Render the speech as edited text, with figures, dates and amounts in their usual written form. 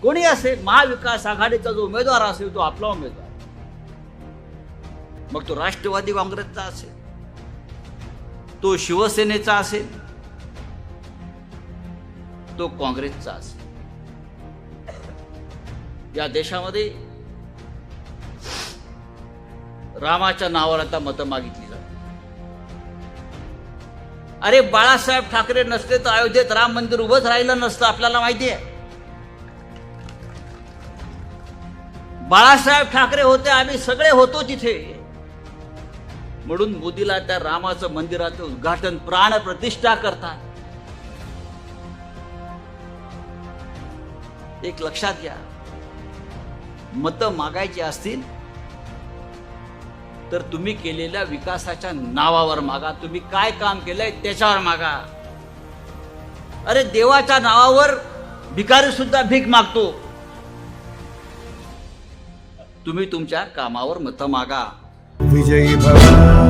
कोणी असेल, महाविकास आघाडीचा जो उमेदवार असेल तो आपला उमेदवार, मग तो राष्ट्रवादी काँग्रेसचा असेल, तो शिवसेनेचा असेल, तो काँग्रेसचा असेल. या देशामध्ये रामाच्या नावावर आता मतं मागितली जातात. अरे बाळासाहेब ठाकरे नसते तर अयोध्येत राम मंदिर उभंच राहिलं नसतं, आपल्याला माहिती आहे. बाळासाहेब ठाकरे होते, आम्ही सगळे होतो तिथे, म्हणून मोदीला त्या रामाचं मंदिराचं उद्घाटन प्राण प्रतिष्ठा करतात. एक लक्षात घ्या, मतं मागायची असतील तर तुम्ही केलेल्या विकासाच्या नावावर मागा. तुम्ही काय काम केलंय त्याच्यावर मागा. अरे देवाच्या नावावर भिकारी सुद्धा भीक मागतो. तुम्ही तुमच्या कामावर मतं मागा. विजयी भव.